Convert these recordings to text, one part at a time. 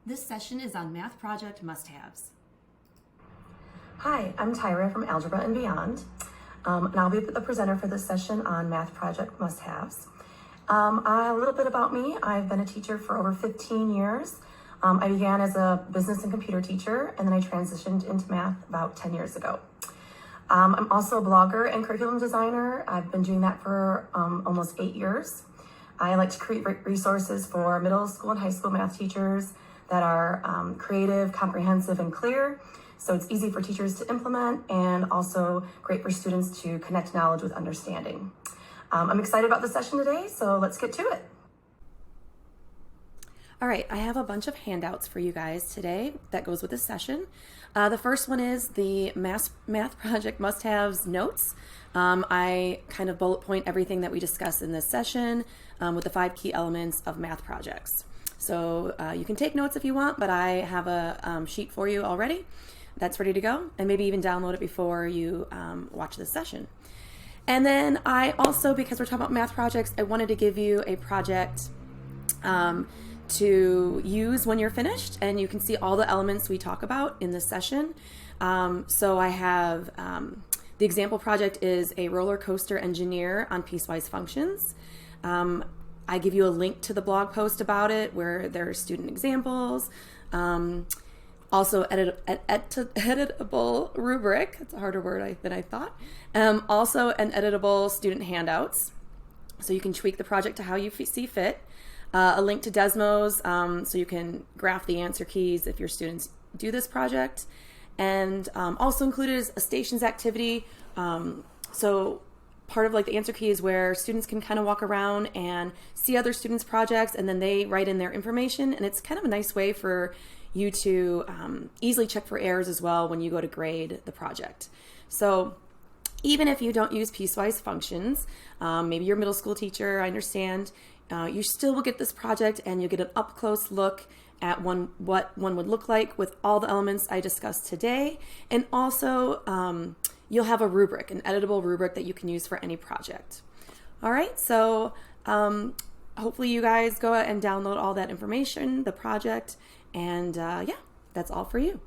This session is on Math Project Must-Haves. Hi, I'm Tyra from Algebra and Beyond, and I'll be the presenter for this session on Math Project Must-Haves. A little bit about me. I've been a teacher for over 15 years. I began as a business and computer teacher, and then I transitioned into math about 10 years ago. I'm also a blogger and curriculum designer. I've been doing that for almost 8 years. I like to create resources for middle school and high school math teachers that are creative, comprehensive, and clear. So it's easy for teachers to implement and also great for students to connect knowledge with understanding. I'm excited about the session today, so let's get to it. All right, I have a bunch of handouts for you guys today that goes with this session. The first one is the Math Project Must-Haves notes. I kind of bullet point everything that we discuss in this session with the 5 key elements of math projects. So you can take notes if you want, but I have a sheet for you already that's ready to go, and maybe even download it before you watch this session. And then I also, because we're talking about math projects, I wanted to give you a project to use when you're finished, and you can see all the elements we talk about in this session. So I have the example project is a roller coaster engineer on piecewise functions. I give you a link to the blog post about it where there are student examples. Also editable rubric. It's a harder word than I thought. Also an editable student handouts. So you can tweak the project to how you see fit. A link to Desmos so you can graph the answer keys if your students do this project. And also included is a stations activity. So part of like the answer key is where students can kind of walk around and see other students' projects, and then they write in their information. And it's kind of a nice way for you to easily check for errors as well when you go to grade the project. So even if you don't use piecewise functions, maybe you're a middle school teacher, I understand, you still will get this project and you'll get an up-close look at what one would look like with all the elements I discussed today. And also you'll have a rubric, an editable rubric that you can use for any project. All right, so hopefully you guys go out and download all that information, the project, and yeah, that's all for you.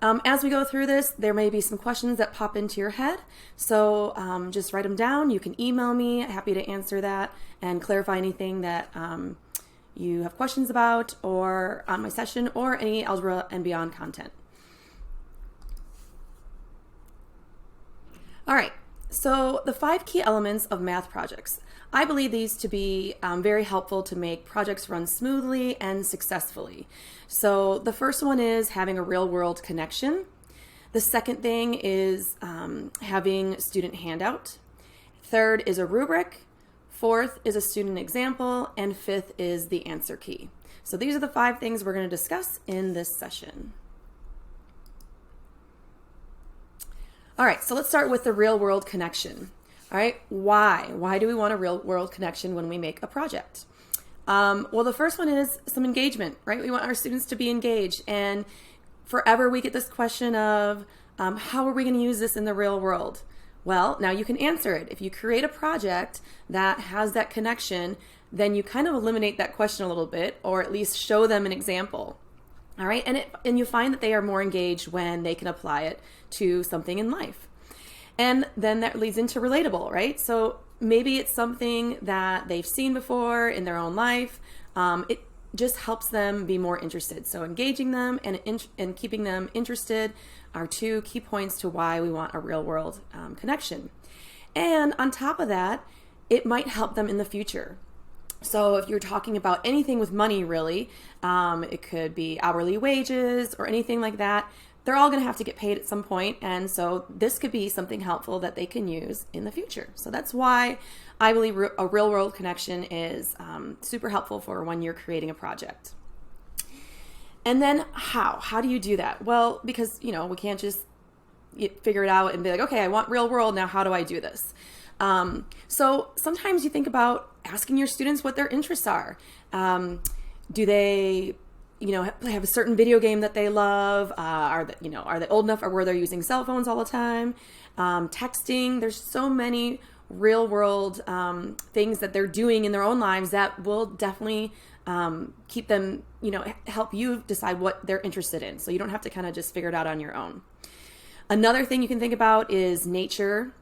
As we go through this, there may be some questions that pop into your head, so just write them down. You can email me, happy to answer that and clarify anything that you have questions about or on my session or any Algebra and Beyond content. All right, so the 5 key elements of math projects. I believe these to be very helpful to make projects run smoothly and successfully. So the first one is having a real-world connection. The second thing is having student handout. Third is a rubric. Fourth is a student example. And fifth is the answer key. So these are the 5 things we're going to discuss in this session. All right, so let's start with the real-world connection. All right, why? Why do we want a real-world connection when we make a project? Well, the first one is some engagement, right? We want our students to be engaged, and forever we get this question of how are we going to use this in the real world? Well, now you can answer it. If you create a project that has that connection, then you kind of eliminate that question a little bit, or at least show them an example. All right, and you find that they are more engaged when they can apply it to something in life. And then that leads into relatable, right? So maybe it's something that they've seen before in their own life. It just helps them be more interested. So engaging them and keeping them interested are 2 key points to why we want a real world connection. And on top of that, it might help them in the future. So if you're talking about anything with money, really, it could be hourly wages or anything like that. They're all going to have to get paid at some point, and so this could be something helpful that they can use in the future. So that's why I believe a real-world connection is super helpful for when you're creating a project. And then how? How do you do that? Well, because, we can't just figure it out and be like, okay, I want real world, now how do I do this? So sometimes you think about asking your students what their interests are. Do they have a certain video game that they love? Are they old enough or where they're using cell phones all the time? Texting. There's so many real world things that they're doing in their own lives that will definitely keep them, help you decide what they're interested in. So you don't have to kind of just figure it out on your own. Another thing you can think about is nature.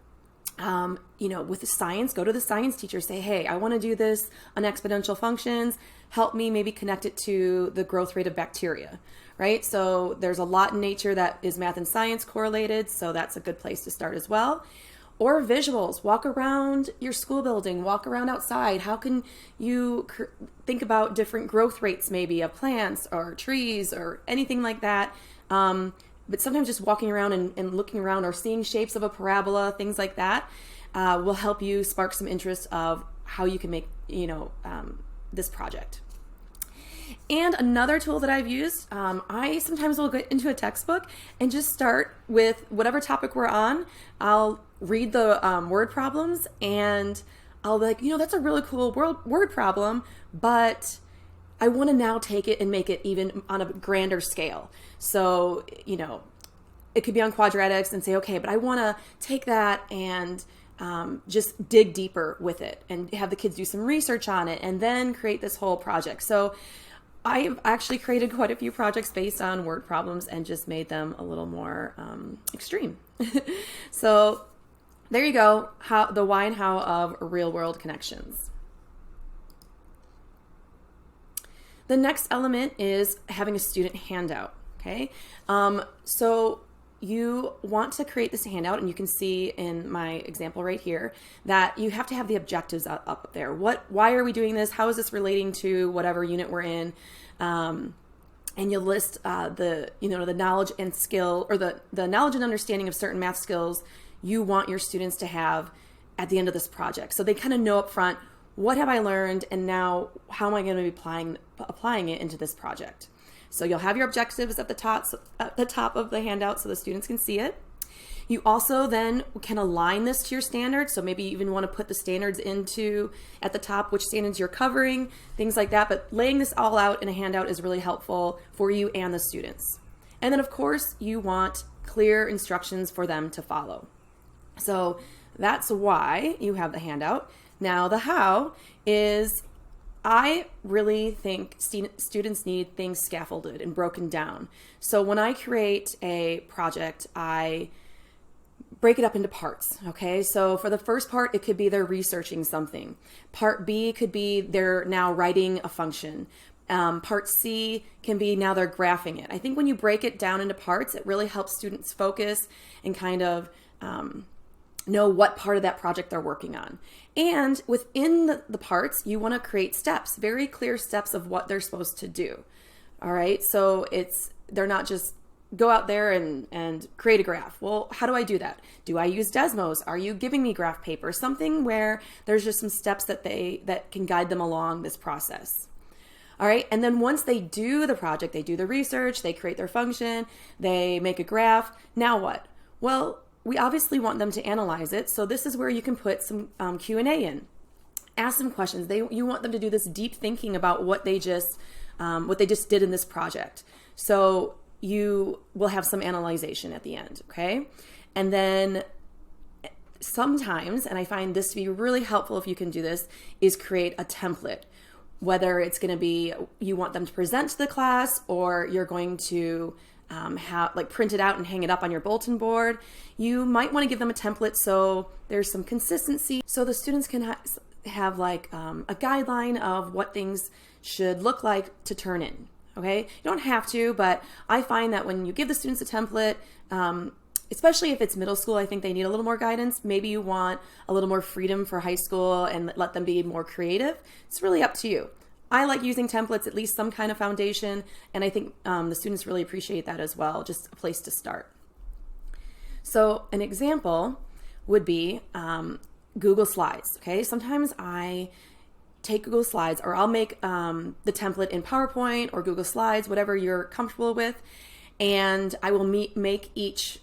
With the science, go to the science teacher, say, hey, I want to do this on exponential functions. Help me maybe connect it to the growth rate of bacteria, right? So there's a lot in nature that is math and science correlated. So that's a good place to start as well. Or visuals, walk around your school building, walk around outside. How can you think about different growth rates maybe of plants or trees or anything like that? But sometimes just walking around and looking around or seeing shapes of a parabola, things like that, will help you spark some interest of how you can make, this project. And another tool that I've used, I sometimes will get into a textbook and just start with whatever topic we're on. I'll read the word problems and I'll be like, that's a really cool word problem, but I want to now take it and make it even on a grander scale. So, it could be on quadratics and say, okay, but I want to take that and just dig deeper with it and have the kids do some research on it and then create this whole project. So I've actually created quite a few projects based on word problems and just made them a little more extreme. So there you go, the why and how of real world connections. The next element is having a student handout, okay? So you want to create this handout, and you can see in my example right here that you have to have the objectives up there. Why are we doing this? How is this relating to whatever unit we're in? And you'll list the knowledge and skill, or the knowledge and understanding of certain math skills you want your students to have at the end of this project. So they kind of know up front, what have I learned, and now how am I going to be applying it into this project? So you'll have your objectives at the top of the handout so the students can see it. You also then can align this to your standards. So maybe you even want to put the standards at the top, which standards you're covering, things like that. But laying this all out in a handout is really helpful for you and the students. And then, of course, you want clear instructions for them to follow. So that's why you have the handout. Now, the how is, I really think students need things scaffolded and broken down. So when I create a project, I break it up into parts, okay? So for the first part, it could be they're researching something. Part B could be they're now writing a function. Part C can be now they're graphing it. I think when you break it down into parts, it really helps students focus and kind of know what part of that project they're working on. And within the parts, you want to create steps, very clear steps of what they're supposed to do. All right, so they're not just go out there and create a graph. Well, how do I do that? Do I use Desmos? Are you giving me graph paper? Something where there's just some steps that can guide them along this process. All right, and then once they do the project, they do the research, they create their function, they make a graph. Now what? Well, we obviously want them to analyze it, so this is where you can put some Q&A in. Ask them questions. You want them to do this deep thinking about what they just did in this project. So you will have some analyzation at the end, okay? And then sometimes, and I find this to be really helpful if you can do this, is create a template. Whether it's going to be you want them to present to the class, or you're going to print it out and hang it up on your bulletin board. You might want to give them a template so there's some consistency, so the students can have a guideline of what things should look like to turn in. Okay, you don't have to, but I find that when you give the students a template, especially if it's middle school, I think they need a little more guidance. Maybe you want a little more freedom for high school and let them be more creative. It's really up to you. I like using templates, at least some kind of foundation, and I think the students really appreciate that as well, just a place to start. So an example would be Google Slides, okay? Sometimes I take Google Slides, or I'll make the template in PowerPoint or Google Slides, whatever you're comfortable with, and I will make each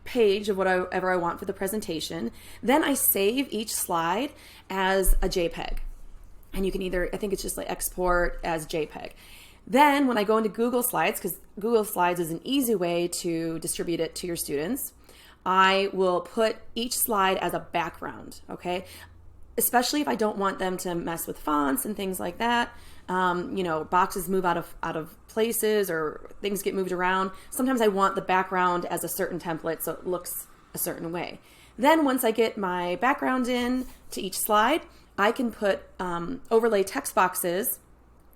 page of whatever I want for the presentation. Then I save each slide as a JPEG. And you can either, I think it's just export as JPEG. Then when I go into Google Slides, because Google Slides is an easy way to distribute it to your students, I will put each slide as a background, okay? Especially if I don't want them to mess with fonts and things like that. Boxes move out of places or things get moved around. Sometimes I want the background as a certain template so it looks a certain way. Then once I get my background in to each slide, I can put overlay text boxes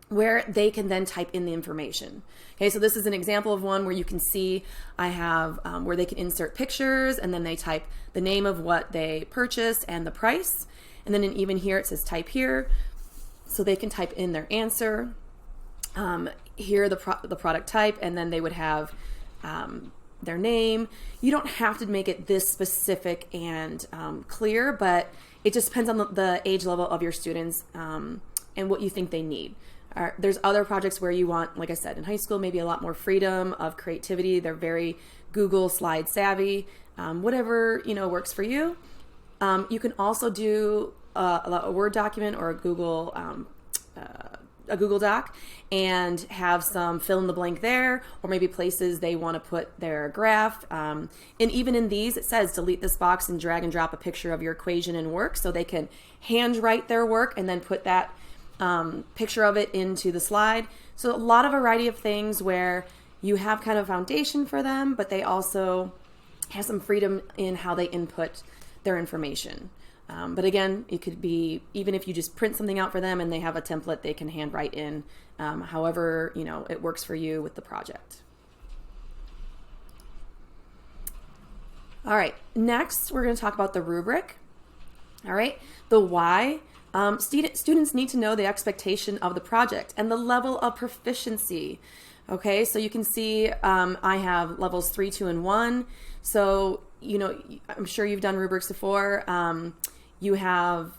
where they can then type in the information. Okay, so this is an example of one where you can see I have where they can insert pictures and then they type the name of what they purchased and the price. And then even here it says type here, so they can type in their answer. Here the product type, and then they would have their name. You don't have to make it this specific and clear, but it just depends on the age level of your students and what you think they need. There's other projects where you want, like I said, in high school, maybe a lot more freedom of creativity. They're very Google slide savvy. Whatever works for you. You can also do a Word document or a Google Doc and have some fill in the blank there, or maybe places they want to put their graph. And even in these, it says delete this box and drag and drop a picture of your equation and work, so they can handwrite their work and then put that picture of it into the slide. So a lot of variety of things where you have kind of foundation for them, but they also have some freedom in how they input their information. But again, it could be, even if you just print something out for them and they have a template they can handwrite in, however, it works for you with the project. All right, next we're going to talk about the rubric. All right, the why. Students need to know the expectation of the project and the level of proficiency. Okay, so you can see I have levels 3, 2, and 1. So, I'm sure you've done rubrics before. You have,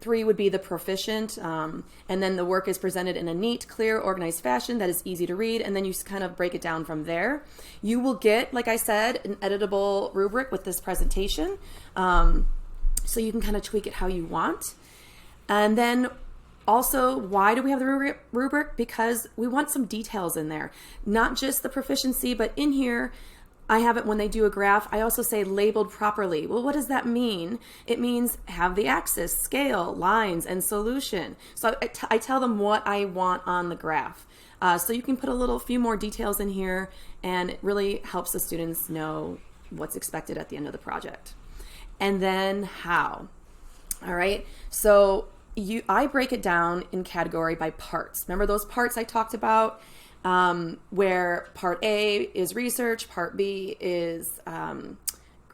3 would be the proficient, and then the work is presented in a neat, clear, organized fashion that is easy to read, and then you kind of break it down from there. You will get, like I said, an editable rubric with this presentation, so you can kind of tweak it how you want. And then also, why do we have the rubric? Because we want some details in there, not just the proficiency, but in here, I have it when they do a graph. I also say labeled properly. Well, what does that mean? It means have the axis, scale, lines, and solution. So I tell them what I want on the graph. So you can put a few more details in here, and it really helps the students know what's expected at the end of the project. And then how. All right. So I break it down in category by parts. Remember those parts I talked about? Where part A is research, part B is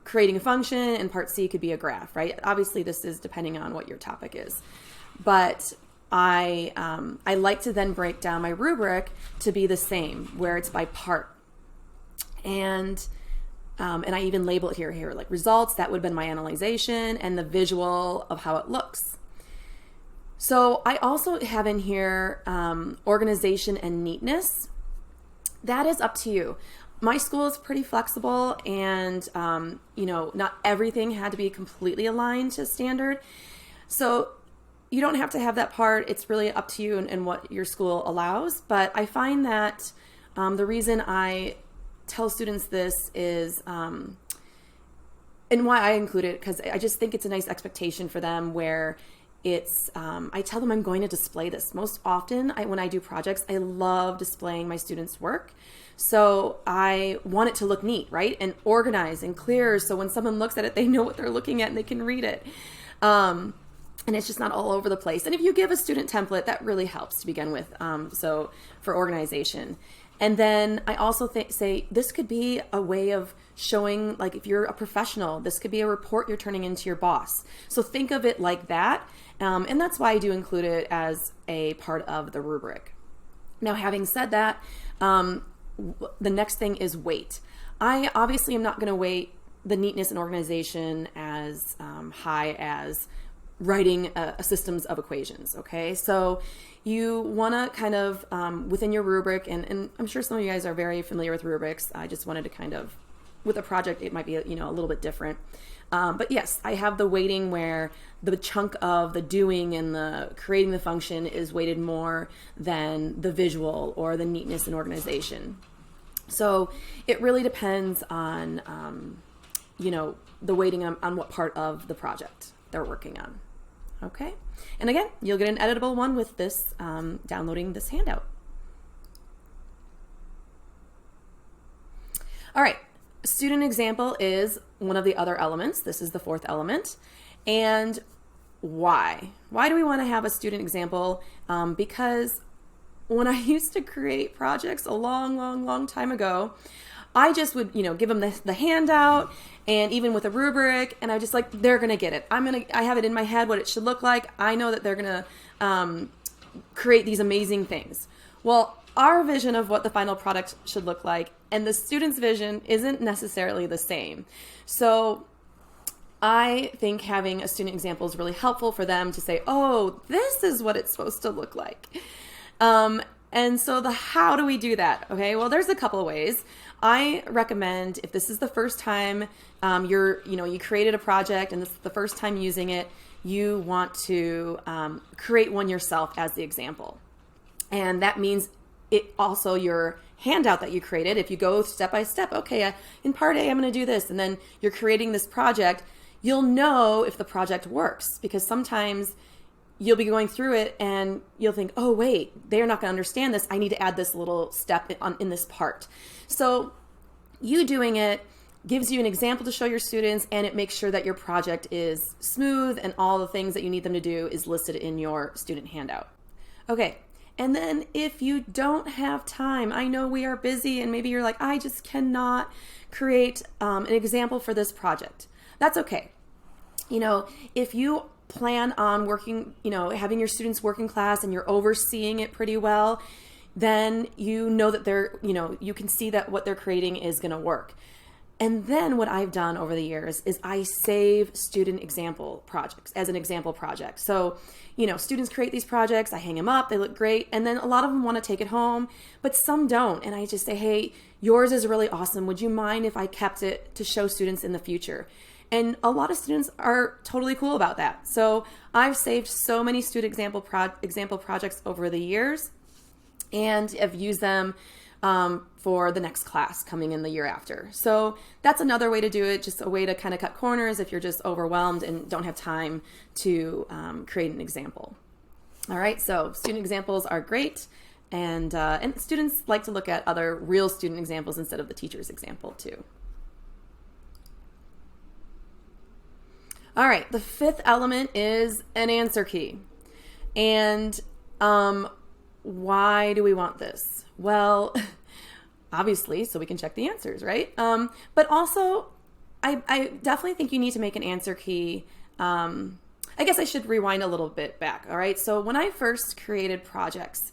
creating a function, and part C could be a graph, right? Obviously, this is depending on what your topic is. But I like to then break down my rubric to be the same, where it's by part. And I even label it here, like results, that would have been my analyzation, and the visual of how it looks. So I also have in here organization and neatness. That is up to you. My school is pretty flexible, and not everything had to be completely aligned to standard. So you don't have to have that part. It's really up to you and what your school allows. But I find that the reason I tell students this is, and why I include it, because I just think it's a nice expectation for them where it's, I tell them I'm going to display this. Most often when I do projects, I love displaying my students' work. So I want it to look neat, right? And organized and clear. So when someone looks at it, they know what they're looking at and they can read it. And it's just not all over the place. And if you give a student template, that really helps to begin with. So for organization. And then I also say this could be a way of showing, like if you're a professional, this could be a report you're turning into your boss. So think of it like that. And that's why I do include it as a part of the rubric. Now, having said that, the next thing is weight. I obviously am not going to weight the neatness and organization as high as writing systems of equations, okay? So you want to kind of, within your rubric, and I'm sure some of you guys are very familiar with rubrics. I just wanted to kind of, with a project, it might be, a little bit different. But yes, I have the weighting where the chunk of the doing and the creating the function is weighted more than the visual or the neatness and organization. So it really depends on the weighting on what part of the project they're working on. Okay. And again, you'll get an editable one with this, downloading this handout. All right. Student example is one of the other elements. This is the fourth element. And why? Why do we want to have a student example? Because when I used to create projects a long time ago, I just would, give them the handout, and even with a rubric, and I just like, they're going to get it. I have it in my head what it should look like. I know that they're going to create these amazing things. Well, our vision of what the final product should look like and the student's vision isn't necessarily the same. So I think having a student example is really helpful for them to say, oh, this is what it's supposed to look like. And so how do we do that? Okay, well, there's a couple of ways. I recommend, if this is the first time you created a project and this is the first time using it, you want to create one yourself as the example. And that means it also your handout that you created, if you go step by step, okay, in part A, I'm going to do this, and then you're creating this project, you'll know if the project works, because sometimes you'll be going through it and you'll think, oh, wait, they're not going to understand this. I need to add this little step in this part. So you doing it gives you an example to show your students, and it makes sure that your project is smooth and all the things that you need them to do is listed in your student handout. Okay. And then if you don't have time, I know we are busy and maybe you're like, I just cannot create an example for this project. That's okay. If you plan on working, having your students work in class and you're overseeing it pretty well, then you know that you can see that what they're creating is going to work. And then what I've done over the years is I save student example projects as an example project. So, students create these projects, I hang them up, they look great. And then a lot of them want to take it home, but some don't. And I just say, hey, yours is really awesome. Would you mind if I kept it to show students in the future? And a lot of students are totally cool about that. So I've saved so many student example projects over the years, and have used them for the next class coming in the year after. So that's another way to do it, just a way to kind of cut corners if you're just overwhelmed and don't have time to create an example. All right, so student examples are great, and students like to look at other real student examples instead of the teacher's example too. All right, the fifth element is an answer key. And why do we want this? Well, obviously, so we can check the answers, right? But also, I definitely think you need to make an answer key. I guess I should rewind a little bit back, all right? So when I first created projects,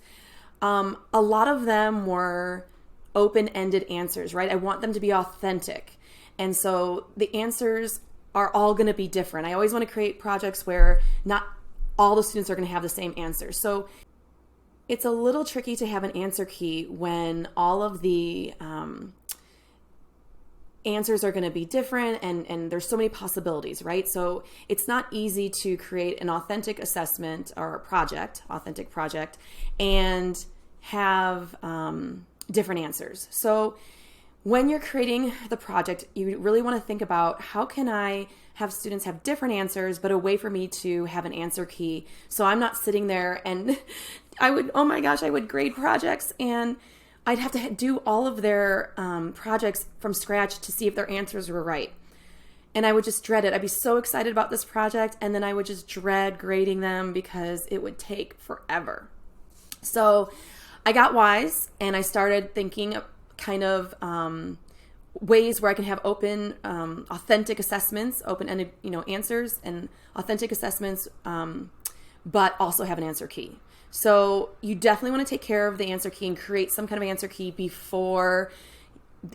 a lot of them were open-ended answers, right? I want them to be authentic. And so the answers are all going to be different. I always want to create projects where not all the students are going to have the same answer. So it's a little tricky to have an answer key when all of the answers are going to be different and there's so many possibilities, right? So it's not easy to create an authentic assessment or a project, authentic project, and have different answers. So when you're creating the project, you really want to think about, how can I have students have different answers, but a way for me to have an answer key, so I'm not sitting there and I would grade projects and I'd have to do all of their projects from scratch to see if their answers were right. And I would just dread it. I'd be so excited about this project, and then I would just dread grading them because it would take forever. So I got wise and I started thinking kind of ways where I can have open, authentic assessments, open-ended, answers and authentic assessments, but also have an answer key. So you definitely want to take care of the answer key and create some kind of answer key before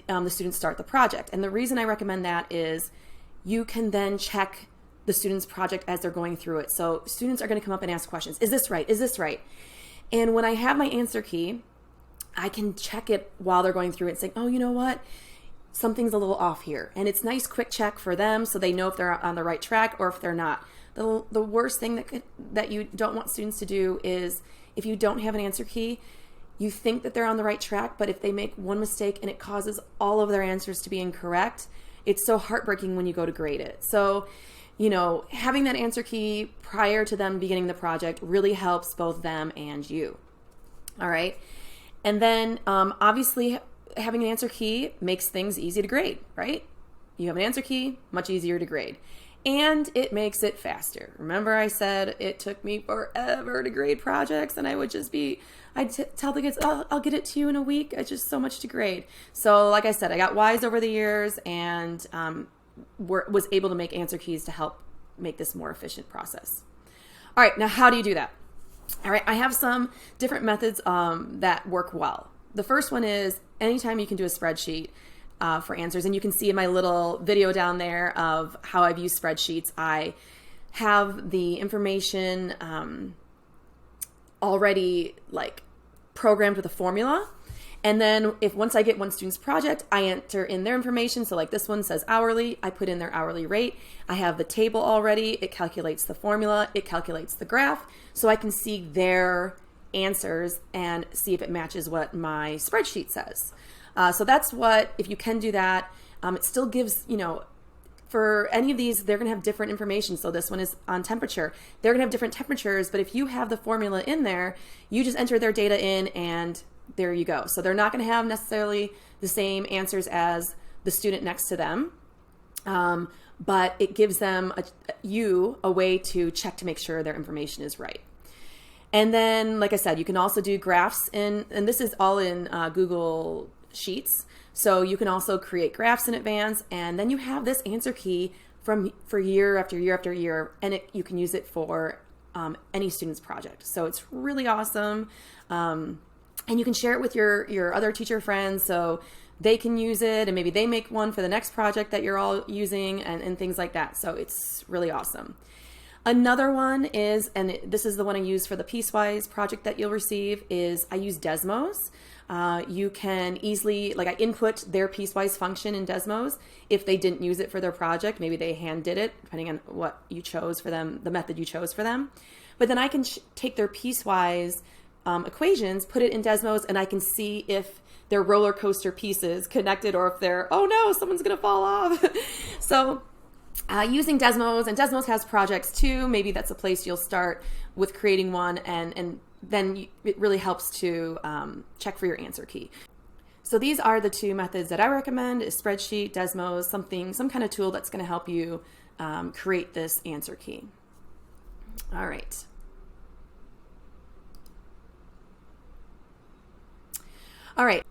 the students start the project. And the reason I recommend that is you can then check the student's project as they're going through it. So students are going to come up and ask questions. Is this right? Is this right? And when I have my answer key, I can check it while they're going through it and say, oh, you know what? Something's a little off here. And it's nice quick check for them so they know if they're on the right track or if they're not. The worst thing that you don't want students to do is, if you don't have an answer key, you think that they're on the right track, but if they make one mistake and it causes all of their answers to be incorrect, it's so heartbreaking when you go to grade it. So, having that answer key prior to them beginning the project really helps both them and you. All right. And then obviously having an answer key makes things easy to grade, right? You have an answer key, much easier to grade. And it makes it faster. Remember I said it took me forever to grade projects, and I'd tell the kids, oh, I'll get it to you in a week. It's just so much to grade. So like I said, I got wise over the years and was able to make answer keys to help make this more efficient process. All right, now how do you do that? All right, I have some different methods that work well. The first one is anytime you can do a spreadsheet for answers, and you can see in my little video down there of how I've used spreadsheets. I have the information already like programmed with a formula. And then once I get one student's project, I enter in their information. So like this one says hourly, I put in their hourly rate. I have the table already. It calculates the formula. It calculates the graph. So I can see their answers and see if it matches what my spreadsheet says. So that's if you can do that, it still gives, for any of these, they're going to have different information. So this one is on temperature. They're going to have different temperatures, but if you have the formula in there, you just enter their data in and there you go. So they're not going to have necessarily the same answers as the student next to them, but it gives them a way to check to make sure their information is right. And then, like I said, you can also do graphs and this is all in Google Sheets. So you can also create graphs in advance, and then you have this answer key for year after year after year, and you can use it for any student's project. So it's really awesome. And you can share it with your other teacher friends so they can use it, and maybe they make one for the next project that you're all using and things like that. So it's really awesome. Another one is, and this is the one I use for the Piecewise project that you'll receive, is I use Desmos. You can easily, I input their Piecewise function in Desmos. If they didn't use it for their project, maybe they hand did it, depending on what you chose for them, the method you chose for them. But then I can take their Piecewise equations, put it in Desmos, and I can see if their roller coaster pieces connected or if they're, oh no, someone's going to fall off. So using Desmos, and Desmos has projects too. Maybe that's a place you'll start with creating one, and then it really helps to check for your answer key. So these are the two methods that I recommend: is spreadsheet, Desmos, some kind of tool that's going to help you create this answer key. All right. All right.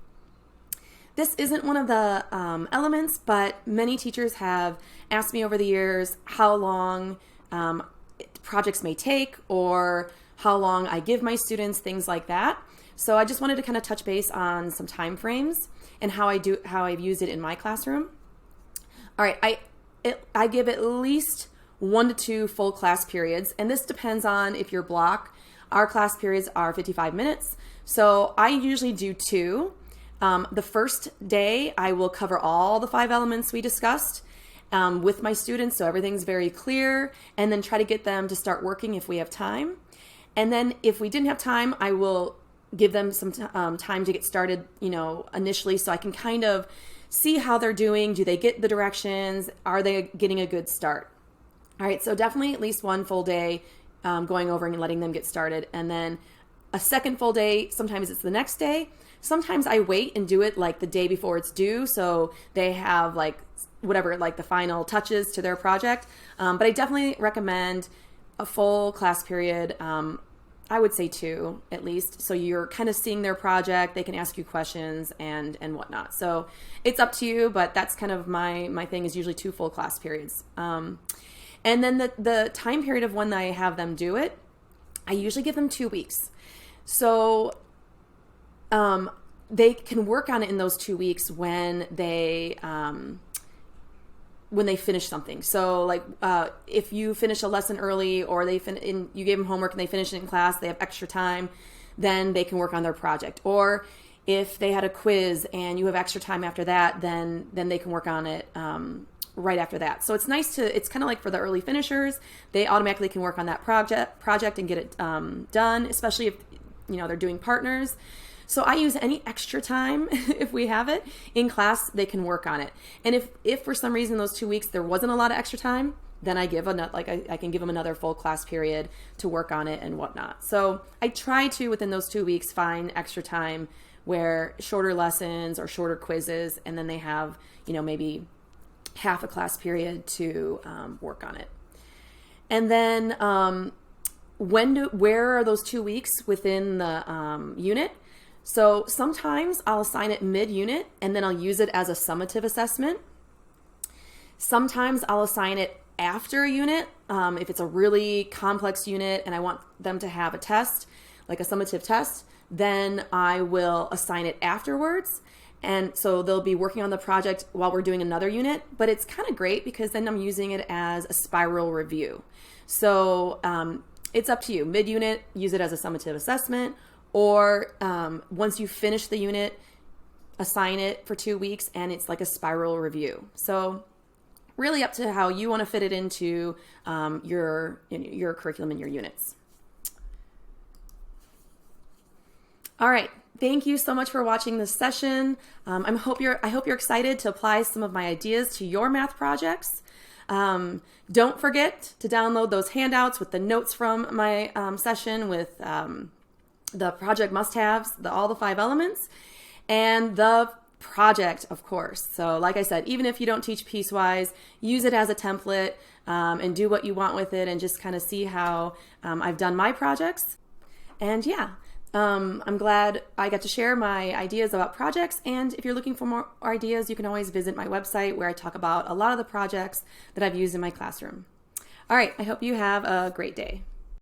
This isn't one of the elements, but many teachers have asked me over the years how long projects may take or how long I give my students, things like that. So I just wanted to kind of touch base on some time frames and how I've used it in my classroom. All right, I give at least 1 to 2 full class periods, and this depends on if your block. Our class periods are 55 minutes, so I usually do 2. The first day, I will cover all the 5 elements we discussed with my students, so everything's very clear, and then try to get them to start working if we have time. And then if we didn't have time, I will give them some time to get started, initially, so I can kind of see how they're doing. Do they get the directions? Are they getting a good start? All right, so definitely at least 1 full day going over and letting them get started. And then a second full day, sometimes it's the next day. Sometimes I wait and do it like the day before it's due, so they have the final touches to their project. But I definitely recommend a full class period. I would say 2 at least, so you're kind of seeing their project. They can ask you questions and whatnot. So it's up to you, but that's kind of my thing is usually 2 full class periods. And then the time period of when I have them do it, I usually give them 2 weeks. So they can work on it in those 2 weeks when they finish something. So if you finish a lesson early, or you gave them homework and they finish it in class, they have extra time, then they can work on their project. Or if they had a quiz and you have extra time after that, then they can work on it right after that. So it's nice it's kind of like for the early finishers, they automatically can work on that project and get it done, especially if they're doing partners. So I use any extra time, if we have it, in class, they can work on it. And if for some reason those 2 weeks there wasn't a lot of extra time, then I give I can give them another full class period to work on it and whatnot. So I try to, within those 2 weeks, find extra time where shorter lessons or shorter quizzes, and then they have, maybe half a class period to work on it. And then where are those 2 weeks within the unit? So sometimes I'll assign it mid-unit and then I'll use it as a summative assessment. Sometimes I'll assign it after a unit. If it's a really complex unit and I want them to have a test, like a summative test, then I will assign it afterwards. And so they'll be working on the project while we're doing another unit, but it's kind of great because then I'm using it as a spiral review. So it's up to you. Mid-unit, use it as a summative assessment, or once you finish the unit, assign it for 2 weeks and it's like a spiral review. So really up to how you want to fit it into your curriculum and your units. All right. Thank you so much for watching this session. I hope you're excited to apply some of my ideas to your math projects. Don't forget to download those handouts with the notes from my session with the project must-haves, all the 5 elements, and the project, of course. So like I said, even if you don't teach piecewise, use it as a template and do what you want with it and just kind of see how I've done my projects. And yeah, I'm glad I got to share my ideas about projects. And if you're looking for more ideas, you can always visit my website where I talk about a lot of the projects that I've used in my classroom. All right, I hope you have a great day.